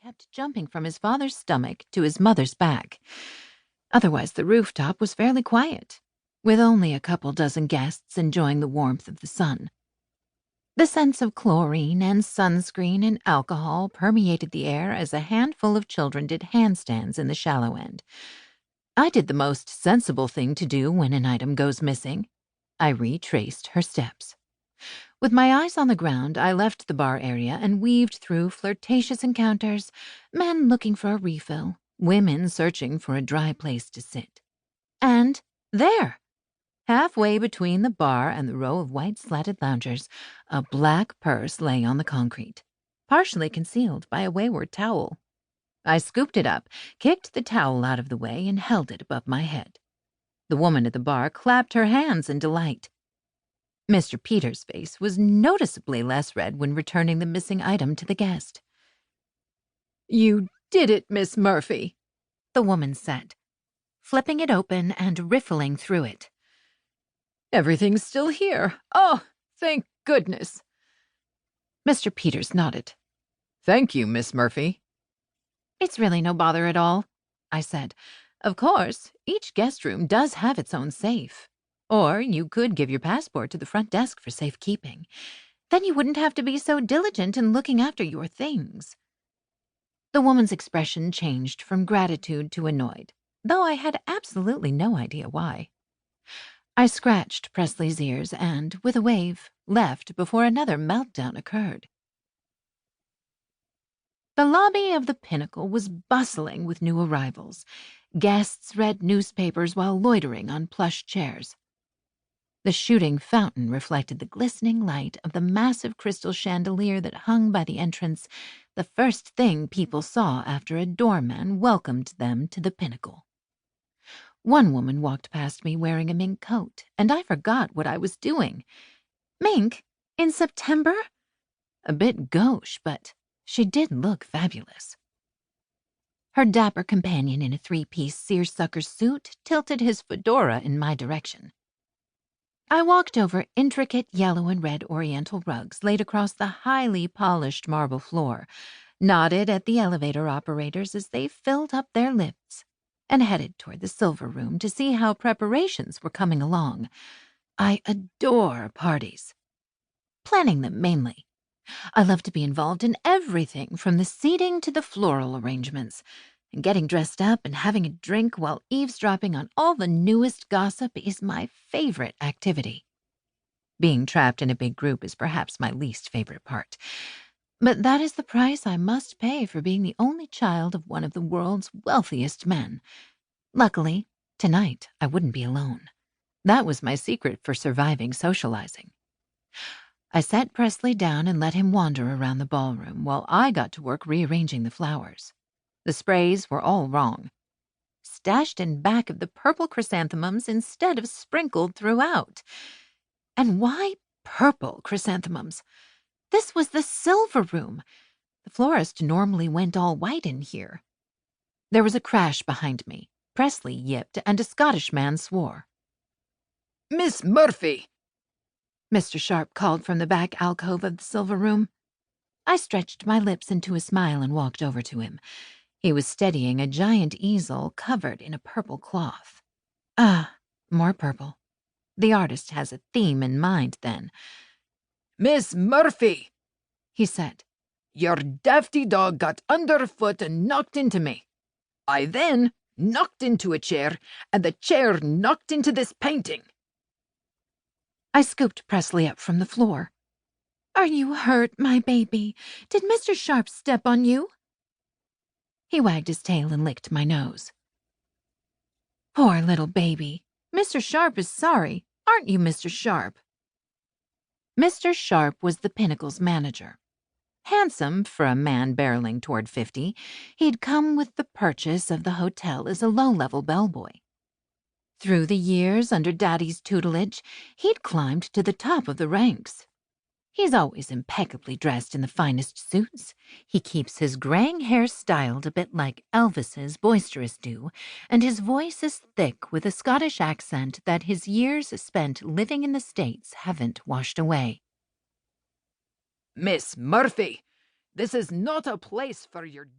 kept jumping from his father's stomach to his mother's back. Otherwise, the rooftop was fairly quiet, with only a couple dozen guests enjoying the warmth of the sun. The sense of chlorine and sunscreen and alcohol permeated the air as a handful of children did handstands in the shallow end. I did the most sensible thing to do when an item goes missing. I retraced her steps. With my eyes on the ground, I left the bar area and weaved through flirtatious encounters, men looking for a refill, women searching for a dry place to sit. And there! Halfway between the bar and the row of white slatted loungers, a black purse lay on the concrete, partially concealed by a wayward towel. I scooped it up, kicked the towel out of the way, and held it above my head. The woman at the bar clapped her hands in delight. Mr. Peters' face was noticeably less red when returning the missing item to the guest. "You did it, Miss Murphy," the woman said, flipping it open and riffling through it. "Everything's still here. Oh, thank goodness." Mr. Peters nodded. "Thank you, Miss Murphy." "It's really no bother at all," I said. "Of course, each guest room does have its own safe. Or you could give your passport to the front desk for safekeeping. Then you wouldn't have to be so diligent in looking after your things." The woman's expression changed from gratitude to annoyed, though I had absolutely no idea why. I scratched Presley's ears and, with a wave, left before another meltdown occurred. The lobby of the Pinnacle was bustling with new arrivals. Guests read newspapers while loitering on plush chairs. The shooting fountain reflected the glistening light of the massive crystal chandelier that hung by the entrance, the first thing people saw after a doorman welcomed them to the Pinnacle. One woman walked past me wearing a mink coat, and I forgot what I was doing. Mink? In September? A bit gauche, but she did look fabulous. Her dapper companion in a three-piece seersucker suit tilted his fedora in my direction. I walked over intricate yellow and red oriental rugs laid across the highly polished marble floor, nodded at the elevator operators as they filled up their lifts, and headed toward the silver room to see how preparations were coming along. I adore parties. Planning them, mainly. I love to be involved in everything from the seating to the floral arrangements, and getting dressed up and having a drink while eavesdropping on all the newest gossip is my favorite activity. Being trapped in a big group is perhaps my least favorite part. But that is the price I must pay for being the only child of one of the world's wealthiest men. Luckily, tonight I wouldn't be alone. That was my secret for surviving socializing. I set Presley down and let him wander around the ballroom while I got to work rearranging the flowers. The sprays were all wrong. Stashed in back of the purple chrysanthemums instead of sprinkled throughout. And why purple chrysanthemums? This was the silver room. The florist normally went all white in here. There was a crash behind me. Presley yipped, and a Scottish man swore. "Miss Murphy!" Mr. Sharp called from the back alcove of the silver room. I stretched my lips into a smile and walked over to him. He was steadying a giant easel covered in a purple cloth. Ah, more purple. The artist has a theme in mind, then. "Miss Murphy," he said, "your dafty dog got underfoot and knocked into me. I then knocked into a chair, and the chair knocked into this painting." I scooped Presley up from the floor. "Are you hurt, my baby? Did Mr. Sharp step on you?" He wagged his tail and licked my nose. "Poor little baby. Mr. Sharp is sorry, aren't you, Mr. Sharp?" Mr. Sharp was the Pinnacle's manager. Handsome for a man barreling toward 50, he'd come with the purchase of the hotel as a low-level bellboy. Through the years under Daddy's tutelage, he'd climbed to the top of the ranks. He's always impeccably dressed in the finest suits. He keeps his graying hair styled a bit like Elvis's boisterous do, and his voice is thick with a Scottish accent that his years spent living in the States haven't washed away. "Miss Murphy, this is not a place for your dog."